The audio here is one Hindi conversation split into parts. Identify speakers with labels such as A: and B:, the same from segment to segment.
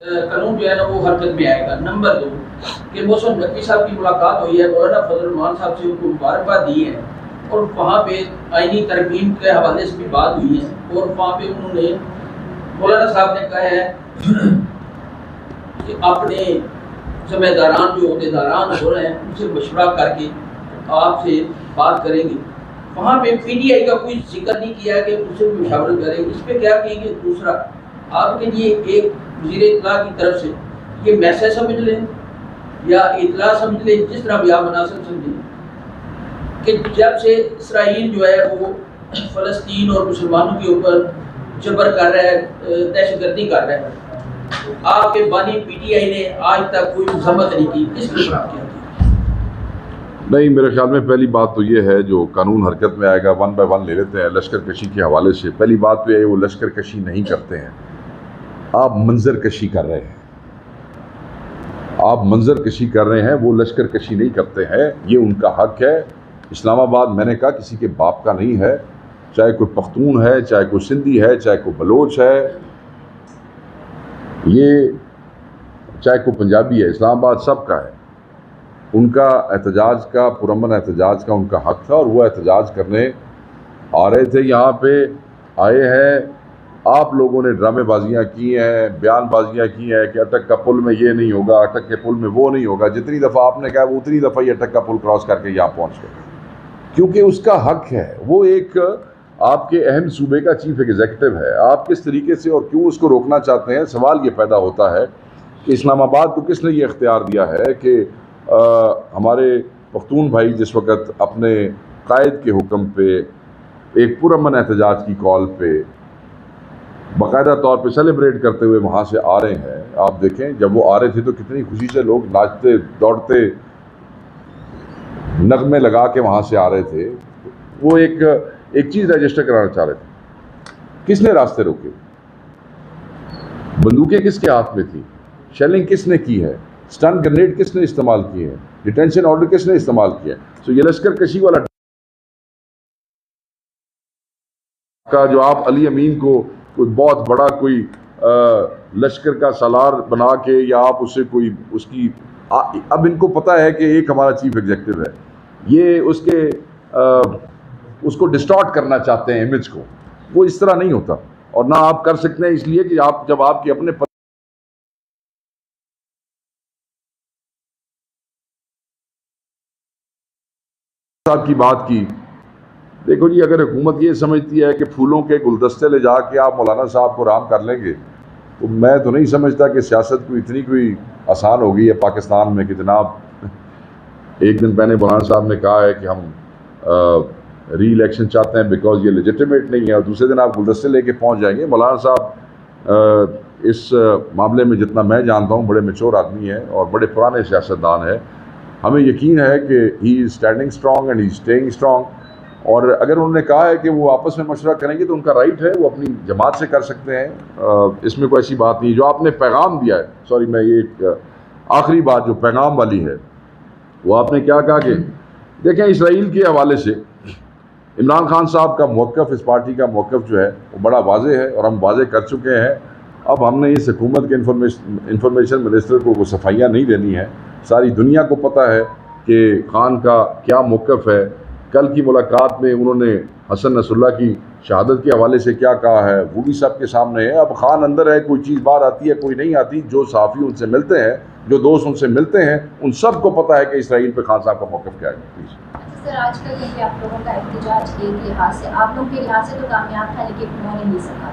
A: कानून जो है ना वो हरकत में आएगा। नंबर 2 कि मौसम नकवी साहब की मुलाकात हुई है, मौलाना फजल रहमान साहब से उनको मुबारकबाद दी है और वहाँ पे आईनी तरमीम के हवाले से भी बात हुई है और वहाँ पे उन्होंने मौलाना साहब ने कहा है कि अपने ज़िम्मेदारान जो अहदेदारान हो रहे हैं उनसे मशवरा करके आपसे बात करेंगे। वहाँ पे पीटीआई का कोई जिक्र नहीं किया कि उनसे मशवरा करें। इस पर क्या कहेंगे? दूसरा, आपके लिए एक वज़ीर इत्तला की तरफ से ये मैसेज समझ लें या इत्तला समझ लें, जिस तरह भी आप मुनासिब समझें, कि जब से इसराइल जो है वो फ़लस्तीन और मुसलमानों के ऊपर जबर कर रहा है, दहशतगर्दी कर रहा है, आपके बानी पीटीआई ने आज तक कोई मजम्मत नहीं की। इसके ऊपर आप क्या?
B: नहीं, मेरे ख्याल में पहली बात तो ये है जो कानून हरकत में आएगा, 1 बाय 1 ले लेते हैं। लश्कर कशी के हवाले से पहली बात तो ये है वो लश्कर कशी नहीं करते हैं, आप मंजर कशी कर रहे हैं। आप मंजर कशी कर रहे हैं, वो लश्कर कशी नहीं करते हैं, ये उनका हक है। इस्लामाबाद मैंने कहा किसी के बाप का नहीं है, चाहे कोई पख्तून है, चाहे कोई सिंधी है, चाहे कोई बलोच है, ये चाहे कोई पंजाबी है, इस्लामाबाद सबका है। उनका एहतजाज का, पुरअमन एहतजाज का उनका हक था और वो एहतजाज करने आ रहे थे। यहाँ पे आए हैं, आप लोगों ने ड्रामेबाजियाँ की हैं, बयानबाजियाँ की हैं कि अटक का पुल में ये नहीं होगा, अटक के पुल में वो नहीं होगा। जितनी दफ़ा आपने कहा वो उतनी दफ़ा ये अटक का पुल क्रॉस करके यहाँ पहुँच गए, क्योंकि उसका हक है। वो एक आपके अहम सूबे का चीफ एग्जीक्यूटिव है, आप किस तरीके से और क्यों उसको रोकना चाहते हैं? सवाल ये पैदा होता है कि इस्लामाबाद को किसने ये इख्तियार दिया है कि हमारे पख्तून भाई जिस वक़्त अपने कायद के हुक्म पे एक पुरअमन एहतजाज की कॉल पे बाकायदा तौर पे सेलिब्रेट करते हुए वहाँ से आ रहे हैं। आप देखें, जब वो आ रहे थे तो कितनी खुशी से लोग नाचते दौड़ते नगमे लगा के वहाँ से आ रहे थे। वो एक चीज़ रजिस्टर कराना चाह रहे थे। किसने रास्ते रोके? बंदूकें किसके हाथ में थी? शेलिंग किसने की है? स्टन ग्रेनेड किसने इस्तेमाल किए हैं? डिटेंशन ऑर्डर किसने इस्तेमाल किया? तो ये लश्कर कशी वाला का जो आप अली अमीन को कोई बहुत बड़ा कोई लश्कर का सालार बना के, या आप उसे कोई उसकी अब इनको पता है कि एक हमारा चीफ एग्जीक्यूटिव है, ये उसको डिस्टॉर्ट करना चाहते हैं इमेज को। वो इस तरह नहीं होता और ना आप कर सकते हैं, इसलिए कि आप जब आपके अपने साहब की बात की, देखो जी, अगर हुकूमत ये समझती है कि फूलों के गुलदस्ते ले जाके आप मौलाना साहब को राम कर लेंगे, तो मैं तो नहीं समझता कि सियासत को इतनी कोई आसान हो गई है पाकिस्तान में कि जनाब एक दिन पहले मौलाना साहब ने कहा है कि हम री इलेक्शन चाहते हैं बिकॉज ये लेजिटिमेट नहीं है, और दूसरे दिन आप गुलदस्ते लेके पहुंच जाएंगे। मौलाना साहब इस मामले में जितना मैं जानता हूँ बड़े मैच्योर आदमी हैं और बड़े पुराने सियासतदान हैं। हमें यकीन है कि he is standing strong and he is staying strong. और अगर उन्होंने कहा है कि वो आपस में मशवरा करेंगे तो उनका राइट है, वो अपनी जमात से कर सकते हैं, इसमें कोई ऐसी बात नहीं। जो आपने पैगाम दिया है, सॉरी मैं ये आखिरी बात जो पैगाम वाली है, वो आपने क्या कहा कि देखें इसराइल के हवाले से इमरान खान साहब का मौक़िफ़, इस पार्टी का मौक़िफ़ जो है वो बड़ा वाज़ेह है और हम वाज़ेह कर चुके हैं। अब हमने इस हुकूमत के इंफॉर्मेशन मिनिस्टर को सफाइयाँ नहीं देनी है। सारी दुनिया को पता है कि खान का क्या मौक़िफ़ है। कल की मुलाकात में उन्होंने हसन नसरुल्लाह की शहादत के हवाले से क्या कहा है वो भी सबके सामने है। अब खान अंदर है, कोई चीज़ बाहर आती है, कोई नहीं आती। जो सहाफ़ी उनसे मिलते हैं, जो दोस्त उनसे मिलते हैं, उन सब को पता है कि इसराइल पे खान साहब का मौक़िफ़ क्या है। प्लीज़
C: सर, आजकल जैसे आप लोगों का एहतजाज एक लिहाज से, आप लोग के लिहाज से तो कामयाब था, लेकिन उन्होंने नहीं सका।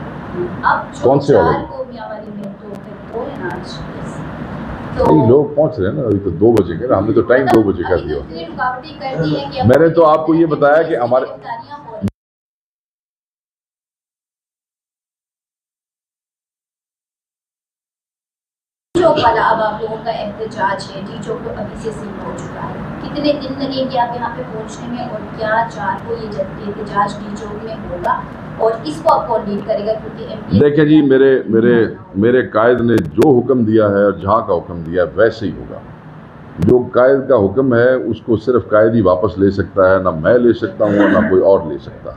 C: अब
B: कौन से वाले?
C: को मियांवाली में तो फिर है ना आज
B: तो नहीं, लोग पहुंच रहे हैं ना, अभी तो 2 बजे के ना, हमने तो टाइम 2 बजे कर दिया। मैंने तो आपको ये बताया कि हमारे
C: वाला अब आप लोगों का एहतजाज है, डी चौक तो अभी से शुरू हो चुका है। कितने दिन लगेंगे आप यहाँ पे पहुँचने में, और क्या 4 को ये एहतजाज डी चौक में होगा और इसको आप कौन लीड करेगा? क्योंकि
B: देखिए जी, मेरे कायद ने जो हुक्म दिया है और जहाँ का हुक्म दिया है वैसे ही होगा। जो कायद का हुक्म है उसको सिर्फ कायद ही वापस ले सकता है, ना मैं ले सकता हूँ और ना कोई और ले सकता।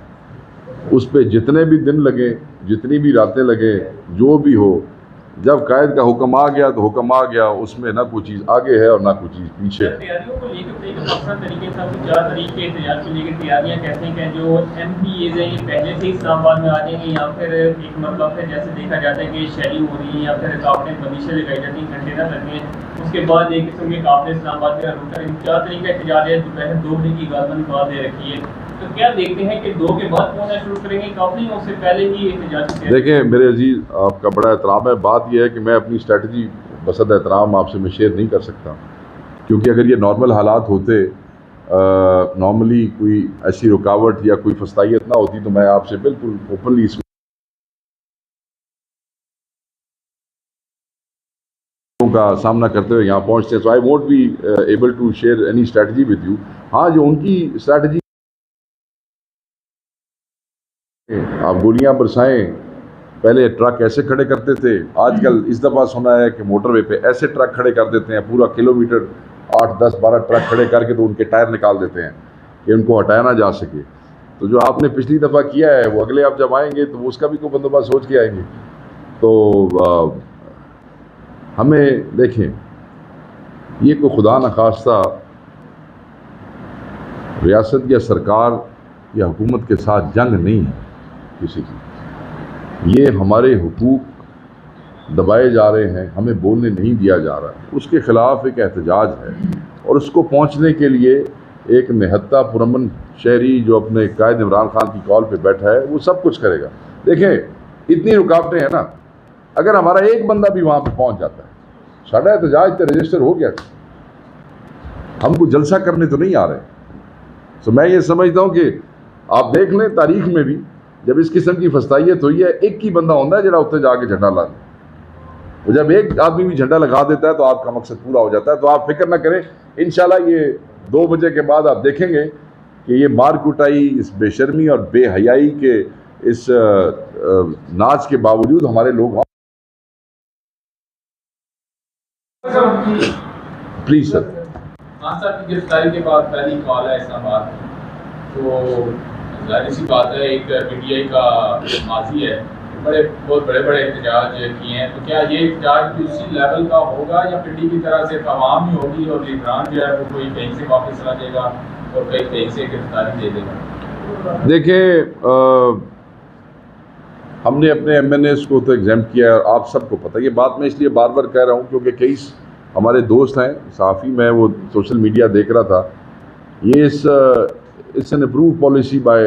B: उस पर जितने भी दिन लगे, जितनी भी रातें लगे, जो भी हो, जब कायद का हुक्म आ गया तो हुक्म आ गया, उसमें ना कोई चीज़ आगे है और ना कोई चीज़ पीछे है।
D: तैयारियों को लेकर तरीके से 4 तरीके एहतजाज को लेकर तैयारियां कहते हैं कि जो MPAs हैं ये पहले से ही इस्लामाबाद में आ जाएंगे, या फिर एक मरतबा फिर जैसे देखा जाता है कि शैली हो रही है या फिर रुकावटें बंदिशें लगाई जाती हैं, घंटे ना लगते हैं, उसके बाद एक किस्म के काफिले इस्लामाबाद में रुक कर 4 तरीके एहतजाज है, दोपहर 2 बजे की गालबन बात दे रखी है, तो क्या देखते हैं कि 2 के बाद पहुंचना शुरू करेंगे काफिले, उससे पहले ही एहतजाज?
B: देखें मेरे अजीज, आपका बड़ा एहतराम है, बात यह है कि मैं अपनी स्ट्रेटजी बसद एहतराम आपसे मैं शेयर नहीं कर सकता, क्योंकि अगर ये नॉर्मल हालात होते, नॉर्मली कोई ऐसी रुकावट या कोई फस्तायत ना होती, तो मैं आपसे बिल्कुल ओपनली इस का सामना करते हुए यहाँ पहुँचते हैं। So I won't be able to share any strategy with you. हाँ, जो उनकी स्ट्रेटजी, आप गोलियां बरसाएं, पहले ट्रक ऐसे खड़े करते थे, आजकल इस दफ़ा सुना है कि मोटरवे पे ऐसे ट्रक खड़े कर देते हैं, पूरा किलोमीटर 8, 10, 12 ट्रक खड़े करके तो उनके टायर निकाल देते हैं कि उनको हटाया ना जा सके। तो जो आपने पिछली दफ़ा किया है वो अगले आप जब आएंगे तो उसका भी कोई बंदोबस्त सोच के आएंगे। तो हमें देखें, ये कोई खुदा न खास्ता रियासत या सरकार या हुकूमत के साथ जंग नहीं है किसी की, ये हमारे हुकूक दबाए जा रहे हैं, हमें बोलने नहीं दिया जा रहा है, उसके ख़िलाफ़ एक एहतजाज है, और उसको पहुंचने के लिए एक निहत्ता पुरअमन शहरी जो अपने कायद इमरान खान की कॉल पे बैठा है वो सब कुछ करेगा। देखें इतनी रुकावटें हैं ना, अगर हमारा एक बंदा भी वहाँ पे पहुँच जाता है, साढ़ा एहतजाज तो रजिस्टर हो गया, हमको जलसा करने तो नहीं आ रहे। तो मैं ये समझता हूँ कि आप देख लें तारीख में भी जब इस किस्म की फस्तायत हुई है, एक ही बंदा होता है जरा उत्ते जाके झंडा ला दे, और जब एक आदमी भी झंडा लगा देता है तो आपका मकसद पूरा हो जाता है। तो आप फिक्र ना करें, इंशाल्लाह ये 2 बजे के बाद आप देखेंगे कि ये मार कुटाई, इस बेशर्मी और बेहयाई के इस नाच के बावजूद हमारे लोग, प्लीज सर।
E: खान साहब की गिरफ्तारी के बाद पहली कॉल है इस्लामाबाद, तो जाहिर सी बात है एक PTI का माजी है, बहुत बड़े एहतजाज किए हैं, तो क्या ये एहतजाज भी उसी लेवल का होगा या पिंडी की तरह से तमाम ही होगी और लीडरान जो है वो कोई कहीं से वापस आ जाएगा और कहीं से गिरफ्तारी दे देगा?
B: देखिए, हमने अपने MNAs को तो एग्जाम्प्ट किया है, और आप सबको पता है। ये बात मैं इसलिए बार बार कह रहा हूँ क्योंकि कई हमारे दोस्त हैं सहाफ़ी, मैं वो सोशल मीडिया देख रहा था, ये it's an approve policy by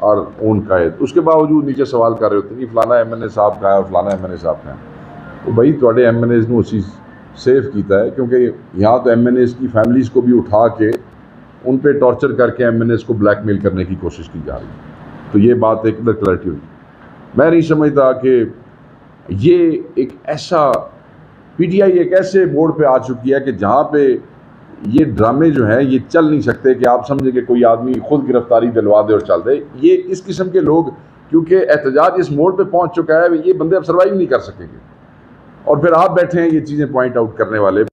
B: our own कायद, उसके बावजूद नीचे सवाल कर रहे होते हैं कि फलाना MNA साहब का है और फलाना MNA साहब का है। तो भाई थोड़े MNAs ने उसी सेफ किया है, क्योंकि यहाँ तो MNAs की फैमिलीज़ को भी उठा के उन पर टॉर्चर करके MNAs को ब्लैकमेल करने की कोशिश की जा रही है। तो ये बात एक क्लैरिटी हुई। मैं नहीं समझता कि ये एक ऐसा PTI एक ऐसे मोड़ पे आ चुकी है कि जहाँ पे ये ड्रामे जो हैं ये चल नहीं सकते कि आप समझे कि कोई आदमी खुद गिरफ्तारी दिलवा दे और चल दे। ये इस किस्म के लोग, क्योंकि एहतजाज इस मोड़ पे पहुँच चुका है, ये बंदे अब सर्वाइव नहीं कर सकेंगे, और फिर आप बैठे हैं ये चीज़ें पॉइंट आउट करने वाले।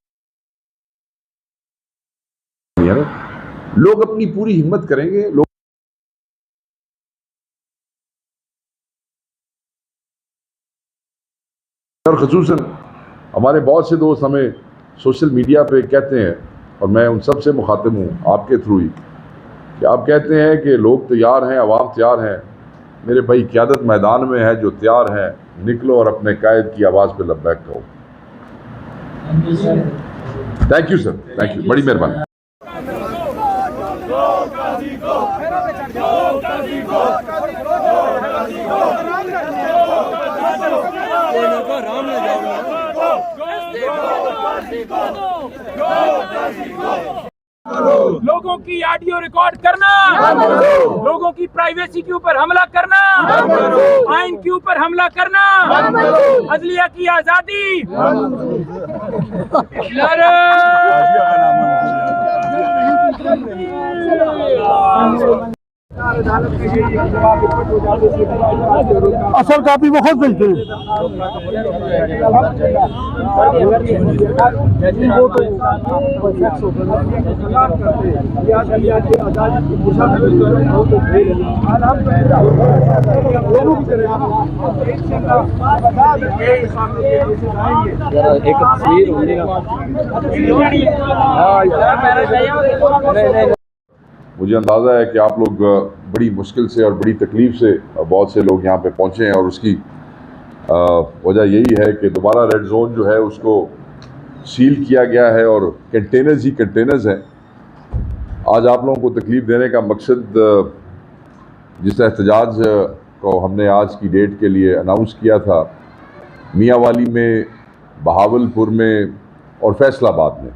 B: लोग अपनी पूरी हिम्मत करेंगे, लोग और ख़ुसूसन हमारे बहुत से दोस्त हमें सोशल मीडिया पे कहते हैं, और मैं उन सब से मुखातिब हूँ आपके थ्रू ही, कि आप कहते हैं कि लोग तैयार हैं, अवाम तैयार हैं। मेरे भाई क़यादत मैदान में है, जो तैयार हैं निकलो और अपने कायद की आवाज़ पे लब्बैक कहो। Thank you sir, thank you, बड़ी मेहरबानी।
F: लोगों की ऑडियो रिकॉर्ड करना, लोगों की प्राइवेसी के ऊपर हमला करना, आइन के ऊपर हमला करना, अदलिया की आजादी,
G: असल कापी वो खुद भेजते हैं।
H: एक तस्वीर होगी ना।
B: मुझे अंदाज़ा है कि आप लोग बड़ी मुश्किल से और बड़ी तकलीफ़ से बहुत से लोग यहाँ पे पहुँचे हैं और उसकी वजह यही है कि दोबारा रेड जोन जो है उसको सील किया गया है और कंटेनर्स ही कंटेनर्स हैं। आज आप लोगों को तकलीफ़ देने का मकसद जिस एहतजाज को हमने आज की डेट के लिए अनाउंस किया था मियांवाली में, बहावलपुर में और फैसलाबाद में,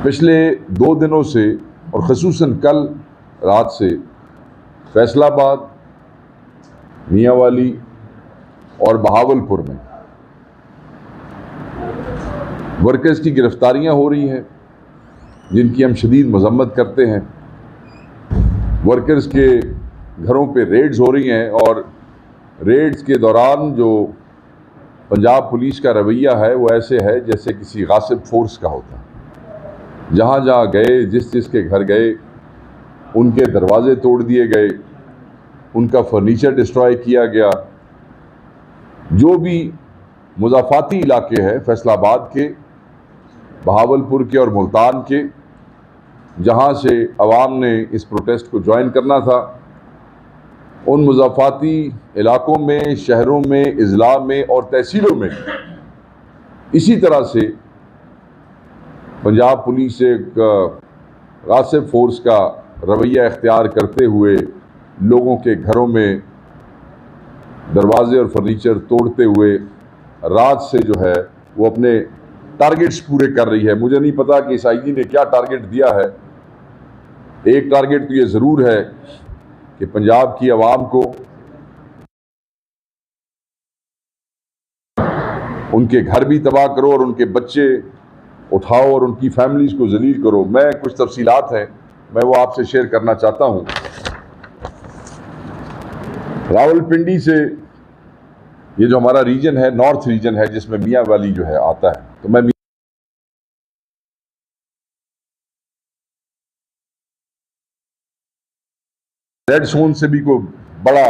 B: पिछले 2 दिनों से और ख़ुसूसन कल रात से फैसलाबाद, मियांवाली और बहावलपुर में वर्कर्स की गिरफ्तारियां हो रही हैं जिनकी हम शदीद मजम्मत करते हैं। वर्कर्स के घरों पे रेड्स हो रही हैं और रेड्स के दौरान जो पंजाब पुलिस का रवैया है वो ऐसे है जैसे किसी गासिब फोर्स का होता है। जहाँ जहाँ गए, जिस जिसके घर गए, उनके दरवाजे तोड़ दिए गए, उनका फर्नीचर डिस्ट्रॉय किया गया। जो भी मुज़ाफ़ाती इलाके हैं फैसलाबाद के, बहावलपुर के और मुल्तान के, जहाँ से अवाम ने इस प्रोटेस्ट को ज्वाइन करना था, उन मुज़ाफ़ाती इलाकों में, शहरों में, इज़ला में और तहसीलों में इसी तरह से पंजाब पुलिस एक गासिब फोर्स का रवैया इख्तियार करते हुए लोगों के घरों में दरवाजे और फर्नीचर तोड़ते हुए रात से जो है वो अपने टारगेट्स पूरे कर रही है। मुझे नहीं पता कि इस आईजी ने क्या टारगेट दिया है। एक टारगेट तो ये ज़रूर है कि पंजाब की आवाम को, उनके घर भी तबाह करो और उनके बच्चे उठाओ और उनकी फैमिलीज़ को जलील करो। मैं कुछ तफसीलात हैं मैं वो आपसे शेयर करना चाहता हूँ। रावलपिंडी से ये जो हमारा रीजन है, नॉर्थ रीजन है जिसमें मियांवाली जो है आता है, तो मैं रेड जोन से भी कोई बड़ा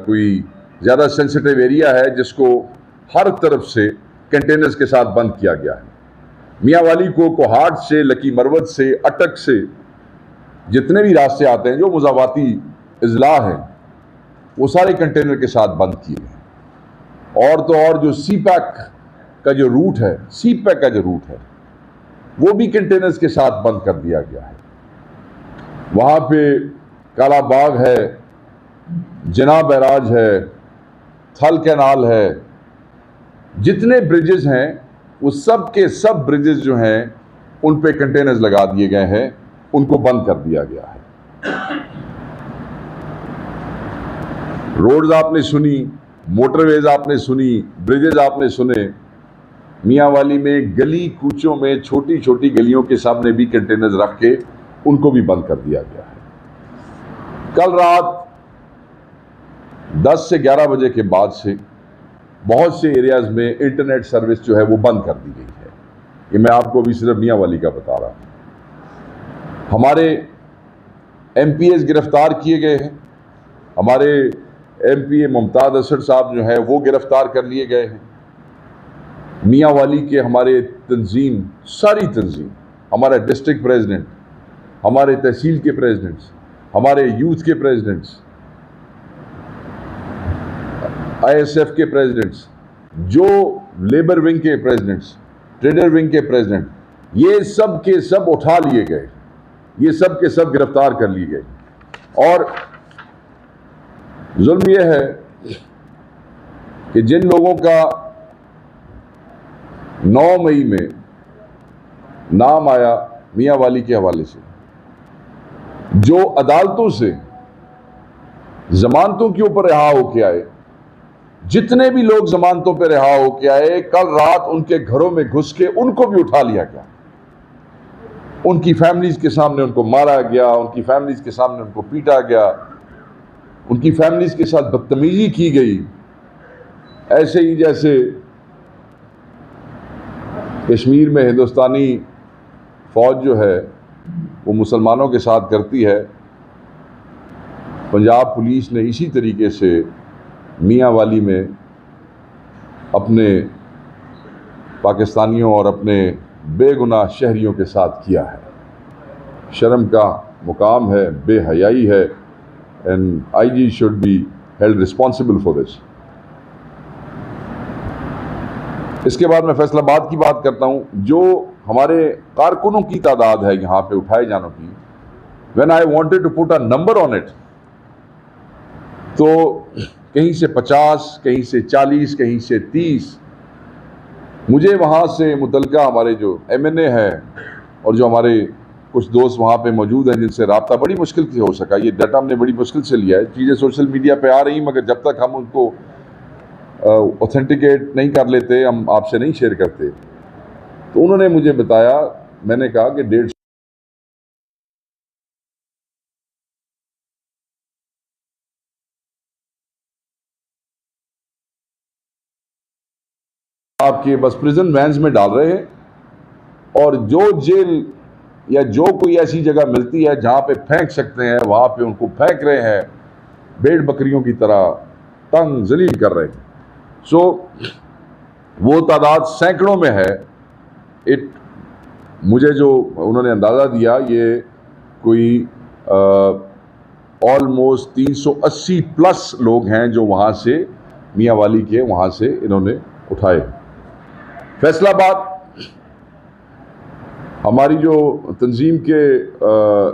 B: कोई ज़्यादा सेंसिटिव एरिया है जिसको हर तरफ से कंटेनर्स के साथ बंद किया गया है। मियांवाली को कोहाट से, लकी मरवत से, अटक से जितने भी रास्ते आते हैं जो मुज़ावाती इज़ला हैं वो सारे कंटेनर के साथ बंद किए गए। और तो और जो सी पैक का जो रूट है, वो भी कंटेनर्स के साथ बंद कर दिया गया है। वहाँ पे काला बाग है, जना बैराज है, थल कैनाल है, जितने ब्रिजेस हैं वो सब के सब ब्रिजेस जो हैं उन पे कंटेनर्स लगा दिए गए हैं, उनको बंद कर दिया गया है। रोड्स आपने सुनी, मोटरवेज आपने सुनी, ब्रिजेस आपने सुने। मियांवाली में गली कूचों में, छोटी छोटी गलियों के सामने भी कंटेनर्स रख के उनको भी बंद कर दिया गया है। कल रात 10 से 11 बजे के बाद से बहुत से एरियाज़ में इंटरनेट सर्विस जो है वो बंद कर दी गई है। ये मैं आपको अभी सिर्फ मियांवाली का बता रहा हूँ। हमारे MPs गिरफ्तार किए गए हैं। हमारे MPA मुमताज़ असद साहब जो हैं वो गिरफ्तार कर लिए गए हैं। मियांवाली के हमारे तंजीम, सारी तंजीम, हमारा डिस्ट्रिक्ट प्रेसिडेंट, हमारे तहसील के प्रेसिडेंट्स, हमारे यूथ के प्रेसिडेंट्स, ISF के प्रेसिडेंट्स, जो लेबर विंग के प्रेसिडेंट्स, ट्रेडर विंग के प्रेसिडेंट, ये सब के सब उठा लिए गए, ये सब के सब गिरफ्तार कर लिए गए। और जुल्म ये है कि जिन लोगों का 9 मई में नाम आया मियांवाली के हवाले से, जो अदालतों से जमानतों के ऊपर रिहा होके आए, जितने भी लोग जमानतों पर रिहा होके आए, कल रात उनके घरों में घुस के उनको भी उठा लिया गया। उनकी फैमिलीज़ के सामने उनको मारा गया, उनकी फैमिलीज़ के सामने उनको पीटा गया, उनकी फैमिलीज़ के साथ बदतमीजी की गई। ऐसे ही जैसे कश्मीर में हिंदुस्तानी फ़ौज जो है वो मुसलमानों के साथ करती है, पंजाब पुलिस ने इसी तरीके से मियाँ वाली में अपने पाकिस्तानियों और अपने बेगुनाह शहरियों के साथ किया है। शर्म का मुकाम है, बेहयाई है, and IG should be held responsible for this. इसके बाद मैं फैसलाबाद की बात करता हूँ। जो हमारे कारकुनों की तादाद है यहाँ पे उठाए जाने की, when I wanted to put a number on it, तो कहीं से 50, कहीं से 40, कहीं से 30। मुझे वहाँ से मुतलका हमारे जो MNA है और जो हमारे कुछ दोस्त वहाँ पे मौजूद हैं जिनसे रब्ता बड़ी मुश्किल से हो सका, ये डाटा हमने बड़ी मुश्किल से लिया है। चीज़ें सोशल मीडिया पे आ रही, मगर जब तक हम उनको ऑथेंटिकेट नहीं कर लेते, हम आपसे नहीं शेयर करते। तो उन्होंने मुझे बताया, मैंने कहा कि 150 आपके बस प्रिजन वैन्स में डाल रहे हैं, और जो जेल या जो कोई ऐसी जगह मिलती है जहाँ पे फेंक सकते हैं वहाँ पे उनको फेंक रहे हैं, भेड़ बकरियों की तरह तंग जलील कर रहे हैं। सो वो तादाद सैकड़ों में है। मुझे जो उन्होंने अंदाज़ा दिया, ये कोई ऑलमोस्ट 380 प्लस लोग हैं जो वहाँ से मियाँ वाली के वहाँ से इन्होंने उठाए। फैसलाबाद हमारी जो तंजीम के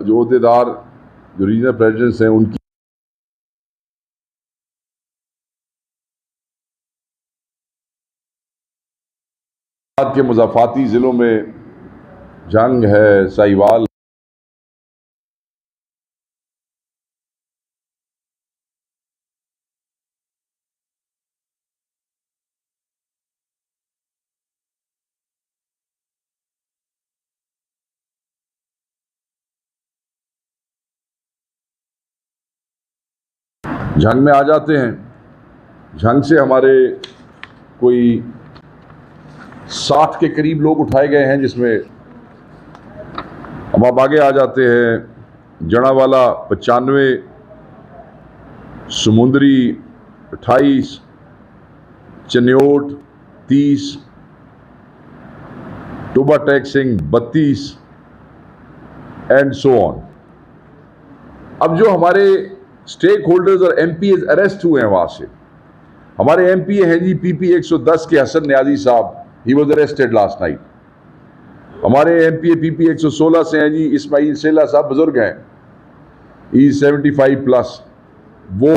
B: जो ओहदेदार, जो रीजनल प्रेसिडेंट्स हैं, उनकी के मुज़ाफ़ाती ज़िलों में जंग है, साहिवाल जंग में आ जाते हैं। जंग से हमारे कोई 60 के करीब लोग उठाए गए हैं, जिसमें अब आप आगे आ जाते हैं। जड़ावाला 95, समुंदरी 28, Chiniot 30, Toba taxing 32 and so on. अब जो हमारे स्टेक होल्डर्स और MPs अरेस्ट हुए हैं वहाँ से, हमारे MP हैं जी PP 110 के हसन न्याजी साहब, he was arrested last night. हमारे MP PP 116 से हैं जी इस्माइल सेला साहब, बुजुर्ग हैं, ही 75 प्लस, वो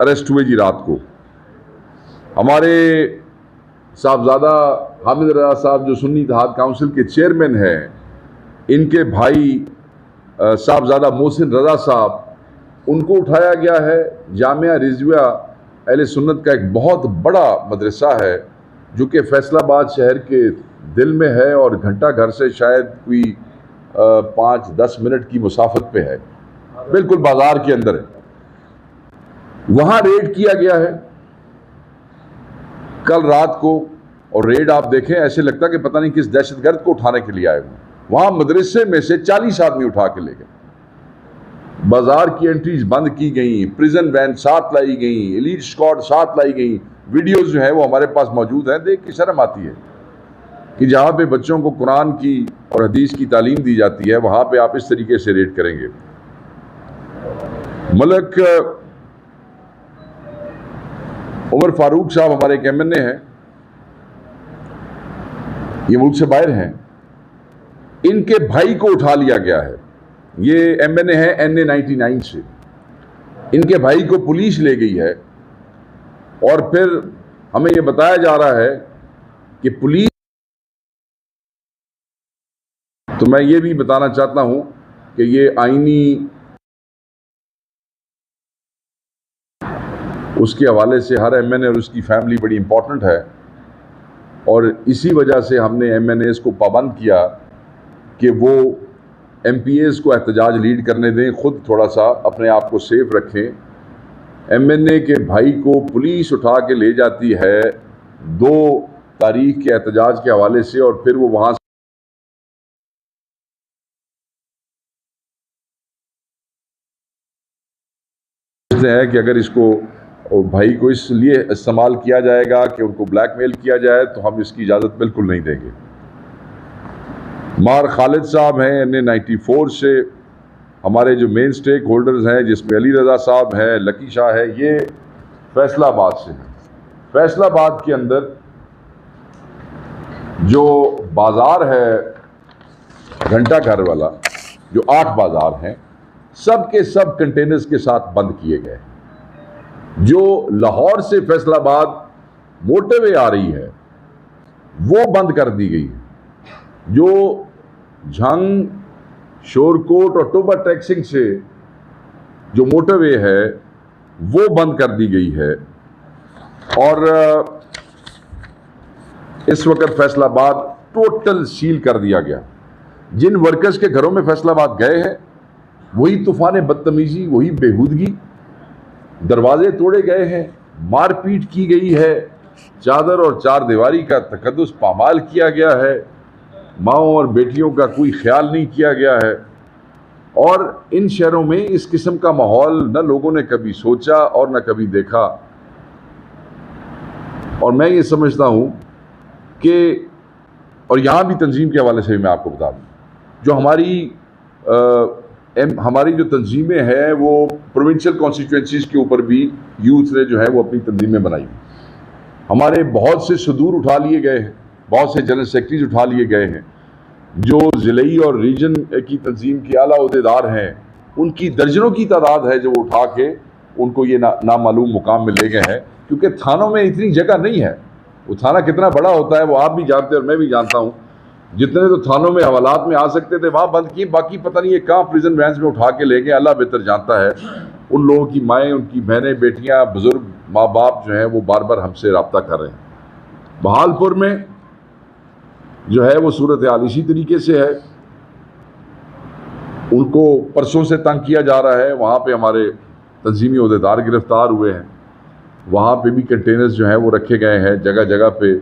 B: अरेस्ट हुए जी रात को। हमारे साहबजादा हामिद रजा साहब जो सुन्नी इत्तेहाद काउंसिल के चेयरमैन हैं, इनके भाई साहबजादा मोहसिन रजा साहब, उनको उठाया गया है। जामिया रिजविया अहले सुन्नत का एक बहुत बड़ा मदरसा है जो कि फैसलाबाद शहर के दिल में है और घंटा घर से शायद कोई 5-10 मिनट की मुसाफत पे है, बिल्कुल बाजार के अंदर है। वहाँ रेड किया गया है कल रात को, और रेड आप देखें ऐसे लगता कि पता नहीं किस दहशतगर्द को उठाने के लिए आए हुए। वहाँ मदरसे में से 40 आदमी उठा के ले गए, बाजार की एंट्रीज बंद की गई, प्रिजन वैन साथ लाई गई, एलीट स्क्वाड साथ लाई गई। वीडियोस जो है वो हमारे पास मौजूद हैं, देख के शर्म आती है कि जहाँ पे बच्चों को कुरान की और हदीस की तालीम दी जाती है वहाँ पे आप इस तरीके से रेड करेंगे। मलक उमर फारूक साहब हमारे एक MNA हैं, ये मुल्क से बाहर हैं, इनके भाई को उठा लिया गया है। ये MNA है NA 99 से, इनके भाई को पुलिस ले गई है, और फिर हमें ये बताया जा रहा है कि पुलिस, तो मैं ये भी बताना चाहता हूं कि ये आईनी उसके हवाले से हर MNA और उसकी फैमिली बड़ी इंपॉर्टेंट है, और इसी वजह से हमने MNAs को पाबंद किया कि वो MPAs को एहतजाज लीड करने दें, ख़ुद थोड़ा सा अपने आप को सेफ रखें। MNA के भाई को पुलिस उठा के ले जाती है 2 तारीख के एहतजाज के हवाले से, और फिर वो वहाँ है कि अगर इसको भाई को इसलिए इस्तेमाल किया जाएगा कि उनको ब्लैकमेल किया जाए, तो हम इसकी इजाज़त बिल्कुल नहीं देंगे। मार खालिद साहब हैं NA94 से, हमारे जो मेन स्टेक होल्डर्स हैं जिसमें अली रज़ा साहब हैं, लकी शाह है, ये फैसलाबाद से हैं। फैसलाबाद के अंदर जो बाज़ार है घंटा घर वाला, जो 8 बाज़ार हैं, सब के सब कंटेनर्स के साथ बंद किए गए। जो लाहौर से फैसलाबाद मोटरवे आ रही है वो बंद कर दी गई है। जो झंग, शोरकोट और टोबा टैक्सिंग से जो मोटरवे है वो बंद कर दी गई है। और इस वक्त फैसलाबाद टोटल सील कर दिया गया। जिन वर्कर्स के घरों में फैसलाबाद गए हैं वही तूफान बदतमीजी, वही बेहूदगी, दरवाजे तोड़े गए हैं, मारपीट की गई है, चादर और चार दीवारी का तकद्दुस पामाल किया गया है, माओं और बेटियों का कोई ख्याल नहीं किया गया है। और इन शहरों में इस किस्म का माहौल न लोगों ने कभी सोचा और न कभी देखा। और मैं ये समझता हूँ कि, और यहाँ भी तंजीम के हवाले से भी मैं आपको बता दूँ, जो हमारी जो तंजीमें हैं वो प्रोविंशियल कॉन्स्टिट्यूंसीज़ के ऊपर भी यूथ ने जो है वो अपनी तंजीमें बनाई। हमारे बहुत से सदूर उठा लिए गए हैं, बहुत से जनरल सेक्रेटरीज उठा लिए गए हैं। जो ज़िले और रीजन की तंजीम के आला ओहदेदार हैं उनकी दर्जनों की तादाद है जो उठा के उनको ये नामालूम मुकाम में ले गए हैं, क्योंकि थानों में इतनी जगह नहीं है। वो थाना कितना बड़ा होता है वो आप भी जानते हैं और मैं भी जानता हूँ। जितने तो थानों में हवालात में आ सकते थे वहाँ बंद किए, बाकी पता नहीं ये कहाँ प्रिजन वैन्स में उठा के ले गए, अल्लाह बेहतर जानता है। उन लोगों की माएँ, उनकी बहनें, बेटियाँ, बुज़ुर्ग, माँ बाप जो हैं वो बार बार हमसे रब्ता कर रहे हैं। बहालपुर में जो है वो सूरत हाल इसी तरीके से है। उनको परसों से तंग किया जा रहा है। वहाँ पे हमारे तंजीमी ओहदेदार गिरफ्तार हुए हैं। वहाँ पे भी कंटेनर्स जो हैं वो रखे गए हैं, जगह जगह पे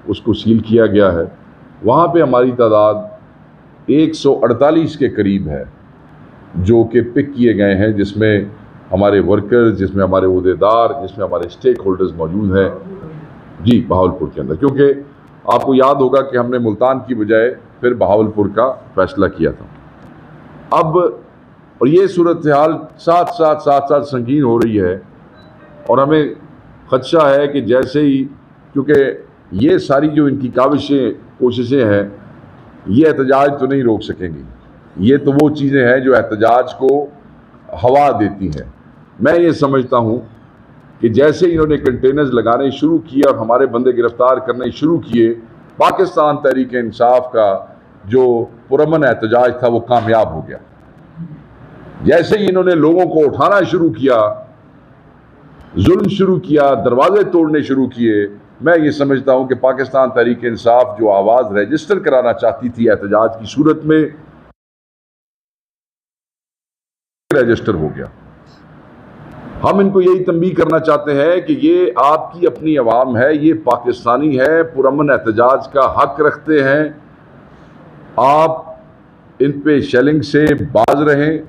B: उसको सील किया गया है। वहाँ पे हमारी तादाद 148 के करीब है जो कि पिक किए गए हैं, जिसमें हमारे वर्कर्स, जिसमें हमारे ओहदेदार, जिसमें हमारे स्टेक होल्डर्स मौजूद हैं जी बहावलपुर के अंदर। क्योंकि आपको याद होगा कि हमने मुल्तान की बजाय फिर बहावलपुर का फैसला किया था। अब और ये सूरत हाल साथ साथ संगीन हो रही है और हमें खदशा है कि जैसे ही, क्योंकि ये सारी जो इनकी कोशिशें हैं ये एहतजाज तो नहीं रोक सकेंगी। ये तो वो चीज़ें हैं जो एहतजाज को हवा देती हैं। मैं ये समझता हूँ कि जैसे इन्होंने कंटेनर्स लगाने शुरू किए और हमारे बंदे गिरफ्तार करने शुरू किए, पाकिस्तान तहरीक इंसाफ का जो पुरअमन एहतजाज था वो कामयाब हो गया। जैसे ही इन्होंने लोगों को उठाना शुरू किया, जुल्म शुरू किया, दरवाजे तोड़ने शुरू किए, मैं ये समझता हूँ कि पाकिस्तान तहरीक इंसाफ जो आवाज़ रजिस्टर कराना चाहती थी एहतजाज की सूरत में, रजिस्टर हो गया। हम इनको यही तंबीह करना चाहते हैं कि ये आपकी अपनी आवाम है, ये पाकिस्तानी है, पुरअमन एहतजाज का हक रखते हैं। आप इन पे शेलिंग से बाज रहें,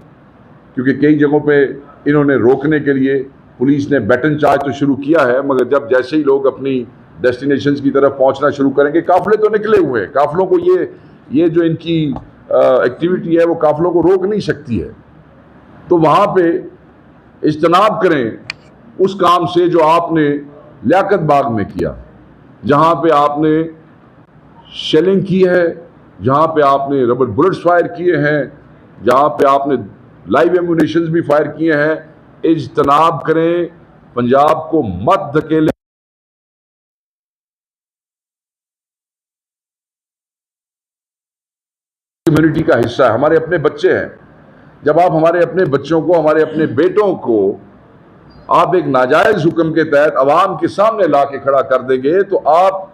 B: क्योंकि कई जगहों पे इन्होंने रोकने के लिए पुलिस ने बैटन चार्ज तो शुरू किया है, मगर जब जैसे ही लोग अपनी डेस्टिनेशंस की तरफ पहुंचना शुरू करेंगे, काफ़िले तो निकले हुए हैं, काफ़िलों को ये जो इनकी एक्टिविटी है वो काफ़िलों को रोक नहीं सकती है। तो वहाँ पे इज्तनाब करें उस काम से जो आपने लियाकत बाग में किया, जहाँ पे आपने शेलिंग की है, जहाँ पे आपने रबर बुलेट्स फायर किए हैं, जहाँ पे आपने लाइव एम्यूनेशंस भी फायर किए हैं। इज्तनाब करें, पंजाब को मत धकेलें। कम्युनिटी का हिस्सा है, हमारे अपने बच्चे हैं। जब आप हमारे अपने बच्चों को, हमारे अपने बेटों को आप एक नाजायज हुक्म के तहत अवाम के सामने ला के खड़ा कर देंगे, तो आप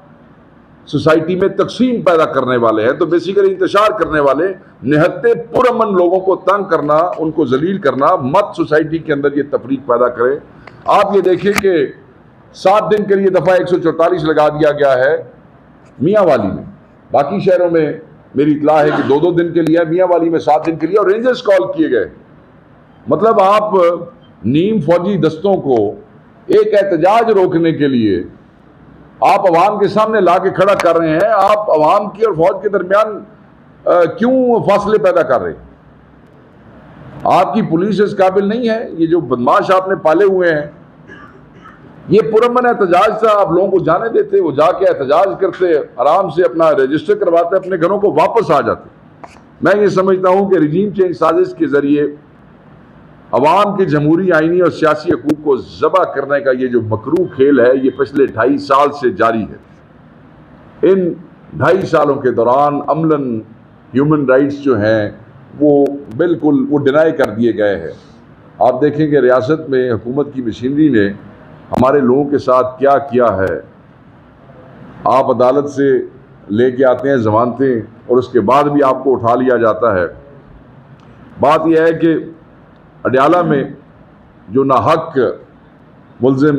B: सोसाइटी में तकसीम पैदा करने वाले हैं। तो बेसिकली इंतशार करने वाले, निहत्ते पुरअमन लोगों को तंग करना, उनको जलील करना, मत सोसाइटी के अंदर ये तफरीक पैदा करे। आप ये देखिए कि 7 दिन के लिए दफ़ा 144 लगा दिया गया है मियाँ वाली में। बाकी शहरों में मेरी इतला है कि 2-2 दिन के लिए, मियाँ वाली में 7 दिन के लिए, और रेंजर्स कॉल किए गए। मतलब आप नीम फौजी दस्तों को एक एहतजाज रोकने के लिए आप अवाम के सामने ला के खड़ा कर रहे हैं। आप अवाम की और फौज के दरमियान क्यों फासले पैदा कर रहे हैं? आपकी पुलिस इस काबिल नहीं है। ये जो बदमाश आपने पाले हुए हैं, ये पुरअमन एहतजाज था, आप लोगों को जाने देते, वो जाके एहतजाज करते, आराम से अपना रजिस्टर करवाते, अपने घरों को वापस आ जाते। मैं ये समझता हूँ कि रिजीम चेंज साजिश के जरिए अवाम के जमहूरी, आइनी और सियासी हकूक़ को ज़बह करने का ये जो मकरू खेल है, ये पिछले 2.5 साल से जारी है। इन 2.5 सालों के दौरान अमलन ह्यूमन राइट्स जो हैं वो बिल्कुल वो डिनाई कर दिए गए हैं। आप देखेंगे रियासत में हुकूमत की मशीनरी ने हमारे लोगों के साथ क्या किया है। आप अदालत से लेके आते हैं ज़मानतें और उसके बाद भी आपको उठा लिया जाता है। बात यह है कि अडयाला में जो नाहक मुल्ज़िम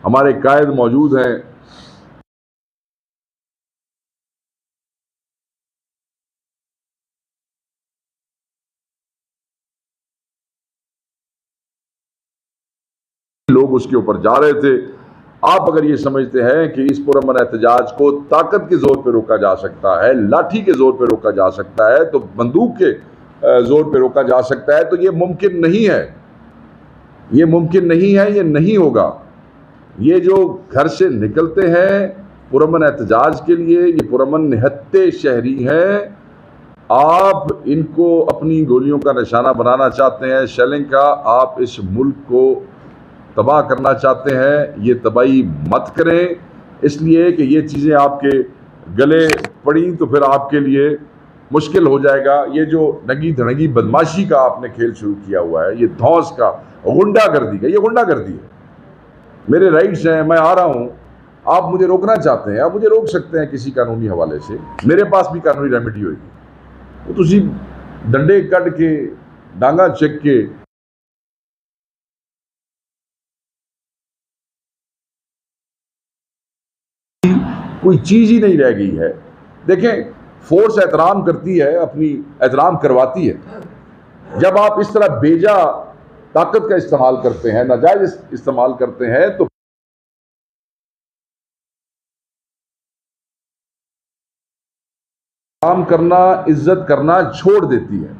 B: हमारे कायद मौजूद हैं, लोग उसके ऊपर जा रहे थे। आप अगर ये समझते हैं कि इस पुरअमन एहतजाज को ताकत के जोर पर रोका जा सकता है, लाठी के जोर पर रोका जा सकता है, तो बंदूक के जोर पे रोका जा सकता है, तो ये मुमकिन नहीं है। ये मुमकिन नहीं है, ये नहीं होगा। ये जो घर से निकलते हैं पुरअमन एहतजाज के लिए, ये पुरअमन निहत्ते शहरी हैं। आप इनको अपनी गोलियों का निशाना बनाना चाहते हैं, शेलिंग का। आप इस मुल्क को तबाह करना चाहते हैं, ये तबाही मत करें, इसलिए कि ये चीज़ें आपके गले पड़ी तो फिर आपके लिए मुश्किल हो जाएगा। ये जो नंगी धड़ंगी बदमाशी का आपने खेल शुरू किया हुआ है, ये धौंस का, गुंडागर्दी का, ये गुंडागर्दी है। मेरे राइट्स हैं, मैं आ रहा हूँ, आप मुझे रोकना चाहते हैं, आप मुझे रोक सकते हैं किसी कानूनी हवाले से, मेरे पास भी कानूनी रेमेडी होगी। तो तुसी डंडे कट के, डांगा चेक के कोई चीज़ ही नहीं रह गई है। देखें, फोर्स एहतराम करती है, अपनी एहतराम करवाती है। जब आप इस तरह बेजा ताकत का इस्तेमाल करते हैं, नाजायज इस्तेमाल करते हैं, तो काम करना, इज्जत करना छोड़ देती है।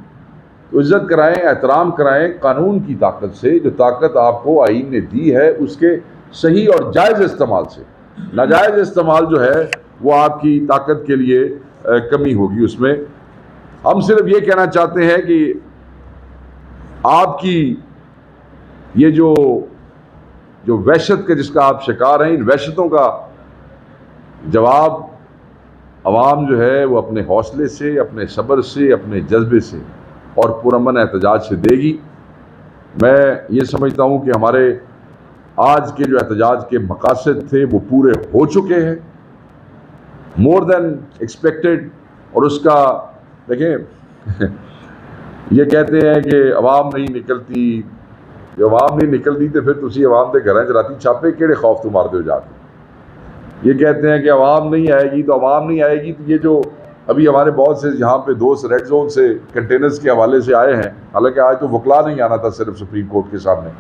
B: तो इज्जत कराएं, एहतराम कराएं कानून की ताकत से, जो ताकत आपको आईन ने दी है, उसके सही और जायज़ इस्तेमाल से। नाजायज इस्तेमाल जो है वो आपकी ताकत के लिए कमी होगी उसमें। हम सिर्फ ये कहना चाहते हैं कि आपकी ये जो वहशत के जिसका आप शिकार हैं, इन वहशतों का जवाब अवाम जो है वो अपने हौसले से, अपने सब्र से, अपने जज्बे से और पुरअमन एहतजाज से देगी। मैं ये समझता हूँ कि हमारे आज के जो एहतजाज के मकासद थे वो पूरे हो चुके हैं, मोर देन एक्सपेक्टेड। और उसका देखें ये कहते हैं कि अवाम नहीं निकलती, जो अवाम नहीं निकलती तो फिर तुसी अवाम के घर च राती छापे केड़े खौफ तो मारते हो जाके। ये कहते हैं कि अवाम नहीं आएगी तो अवाम नहीं आएगी। तो ये जो अभी हमारे बहुत से यहाँ पे दोस्त रेड जोन से कंटेनर्स के हवाले से आए हैं, हालांकि आज तो वकला नहीं आना था सिर्फ सुप्रीम कोर्ट के सामने,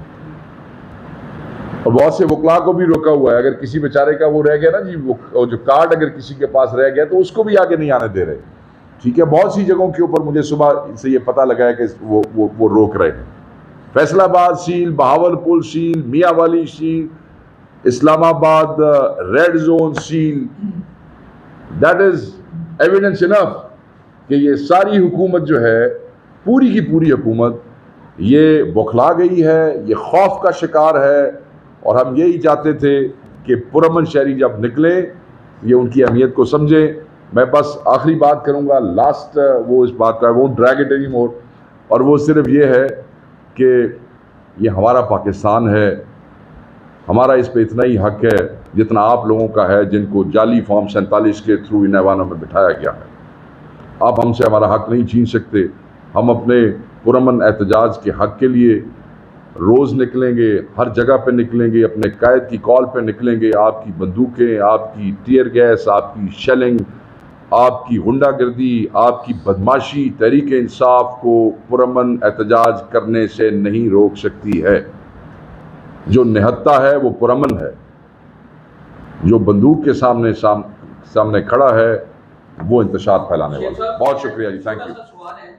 B: और बहुत से वकला को भी रोका हुआ है। अगर किसी बेचारे का वो रह गया ना जी, वो जो कार्ड अगर किसी के पास रह गया तो उसको भी आगे नहीं आने दे रहे। ठीक है, बहुत सी जगहों के ऊपर मुझे सुबह से ये पता लगा है कि वो रोक रहे हैं। फैसलाबाद सील, बहावलपुर सील, मियाँ वाली seal, Islamabad red zone seal. That is evidence enough कि ये सारी हुकूमत जो है, पूरी की पूरी हुकूमत ये बौखला गई है, ये खौफ का शिकार है। और हम यही चाहते थे कि पुरअमन शहरी जब निकले ये उनकी अहमियत को समझें। मैं बस आखिरी बात करूंगा, लास्ट वो इस बात का, वो ड्रैग इट एनी मोर, और वो सिर्फ ये है कि ये हमारा पाकिस्तान है, हमारा इस पे इतना ही हक है जितना आप लोगों का है जिनको जाली फॉर्म 47 के थ्रू इन ऐवानों में बिठाया गया है। आप हमसे हमारा हक नहीं छीन सकते। हम अपने पुरअमन एहतजाज के हक के लिए रोज़ निकलेंगे, हर जगह पे निकलेंगे, अपने कायद की कॉल पे निकलेंगे। आपकी बंदूकें, आपकी टीयर गैस, आपकी शेलिंग, आपकी गुंडागर्दी, आपकी बदमाशी तहरीक इंसाफ को पुरअमन एहतजाज करने से नहीं रोक सकती है। जो निहत्ता है वो पुरअमन है, जो बंदूक के सामने खड़ा है वो इंतशार फैलाने वाला। बहुत शुक्रिया जी, थैंक यू।